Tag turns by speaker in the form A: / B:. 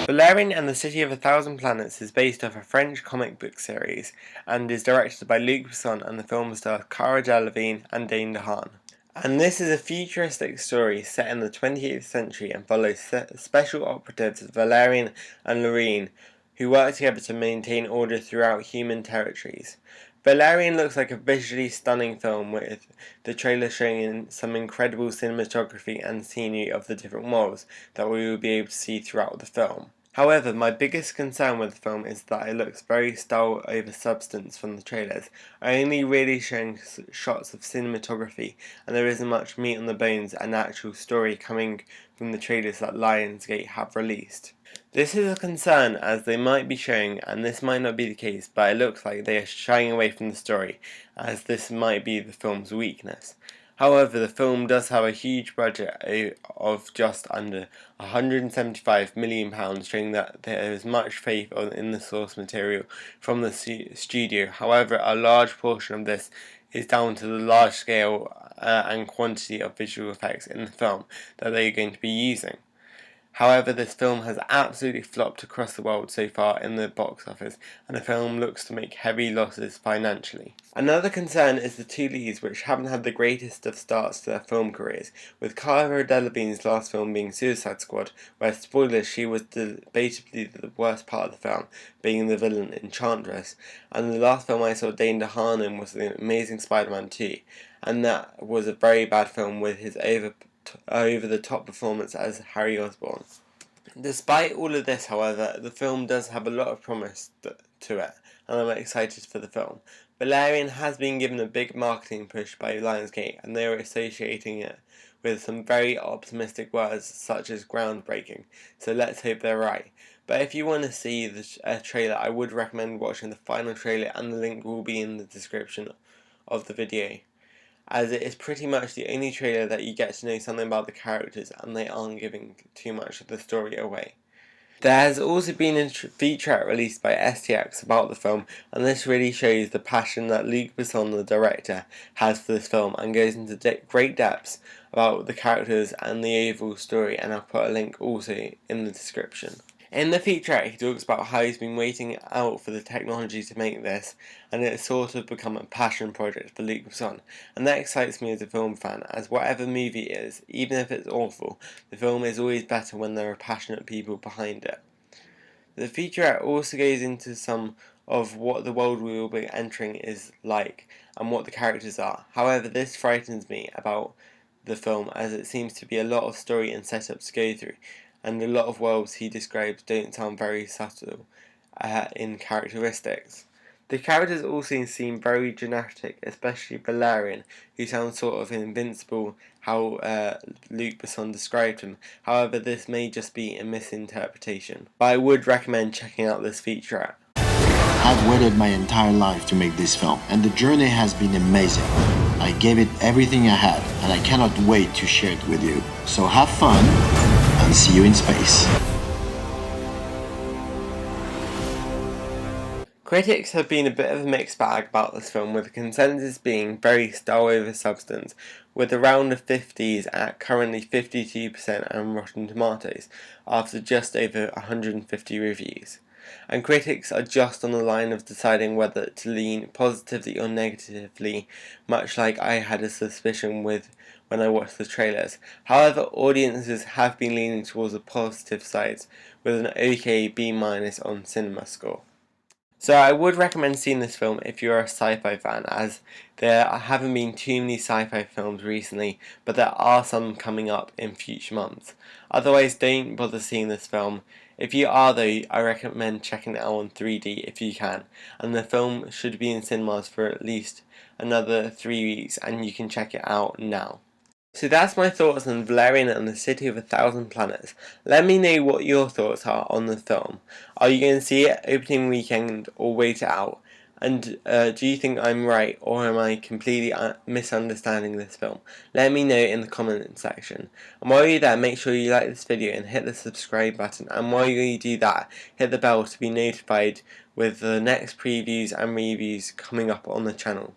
A: Valerian and the City of a Thousand Planets is based off a French comic book series and is directed by Luc Besson, and the film stars Cara Delevingne and Dane DeHaan. And this is a futuristic story set in the 28th century and follows special operatives Valerian and Lorraine, who work together to maintain order throughout human territories. Valerian looks like a visually stunning film, with the trailer showing some incredible cinematography and scenery of the different worlds that we will be able to see throughout the film. However, my biggest concern with the film is that it looks very style over substance from the trailers, only really showing shots of cinematography, and there isn't much meat on the bones and actual story coming from the trailers that Lionsgate have released. This is a concern, as they might be showing, and this might not be the case, but it looks like they are shying away from the story, as this might be the film's weakness. However, the film does have a huge budget of just under £175 million, showing that there is much faith in the source material from the studio. However, a large portion of this is down to the large scale and quantity of visual effects in the film that they are going to be using. However, this film has absolutely flopped across the world so far in the box office, and the film looks to make heavy losses financially. Another concern is the two leads, which haven't had the greatest of starts to their film careers, with Cara Delevingne's last film being Suicide Squad, where, spoilers, she was debatably the worst part of the film, being the villain Enchantress, and the last film I saw Dane DeHaan in was The Amazing Spider-Man 2, and that was a very bad film with his over-the-top performance as Harry Osborn. Despite all of this, however, the film does have a lot of promise to it, and I'm excited for the film. Valerian has been given a big marketing push by Lionsgate, and they are associating it with some very optimistic words such as groundbreaking, so let's hope they're right. But if you want to see the trailer, I would recommend watching the final trailer, and the link will be in the description of the video, as it is pretty much the only trailer that you get to know something about the characters, and they aren't giving too much of the story away. There has also been a featurette released by STX about the film, and this really shows the passion that Luc Besson, the director, has for this film, and goes into great depths about the characters and the overall story, and I'll put a link also in the description. In the featurette, he talks about how he's been waiting out for the technology to make this, and it's sort of become a passion project for Luc Besson, and that excites me as a film fan, as whatever movie it is, even if it's awful, the film is always better when there are passionate people behind it. The featurette also goes into some of what the world we will be entering is like, and what the characters are. However, this frightens me about the film, as it seems to be a lot of story and setup to go through, and a lot of worlds he describes don't sound very subtle in characteristics. The characters also seem very genetic, especially Valerian, who sounds sort of invincible, how Luc Besson described him. However, this may just be a misinterpretation. But I would recommend checking out this featurette.
B: I've waited my entire life to make this film, and the journey has been amazing. I gave it everything I had, and I cannot wait to share it with you. So have fun, and see you in space.
A: Critics have been a bit of a mixed bag about this film, with the consensus being very style over substance, with around the 50s at currently 52% on Rotten Tomatoes, after just over 150 reviews. And critics are just on the line of deciding whether to lean positively or negatively, much like I had a suspicion with when I watched the trailers. However, audiences have been leaning towards the positive sides, with an OK B- on CinemaScore. So I would recommend seeing this film if you're a sci-fi fan, as there haven't been too many sci-fi films recently, but there are some coming up in future months. Otherwise, don't bother seeing this film. If you are though, I recommend checking it out on 3D if you can, and the film should be in cinemas for at least another 3 weeks, and you can check it out now. So that's my thoughts on Valerian and the City of a Thousand Planets. Let me know what your thoughts are on the film. Are you going to see it opening weekend or wait it out? And do you think I'm right, or am I completely misunderstanding this film? Let me know in the comment section. And while you're there, make sure you like this video and hit the subscribe button. And while you do that, hit the bell to be notified with the next previews and reviews coming up on the channel.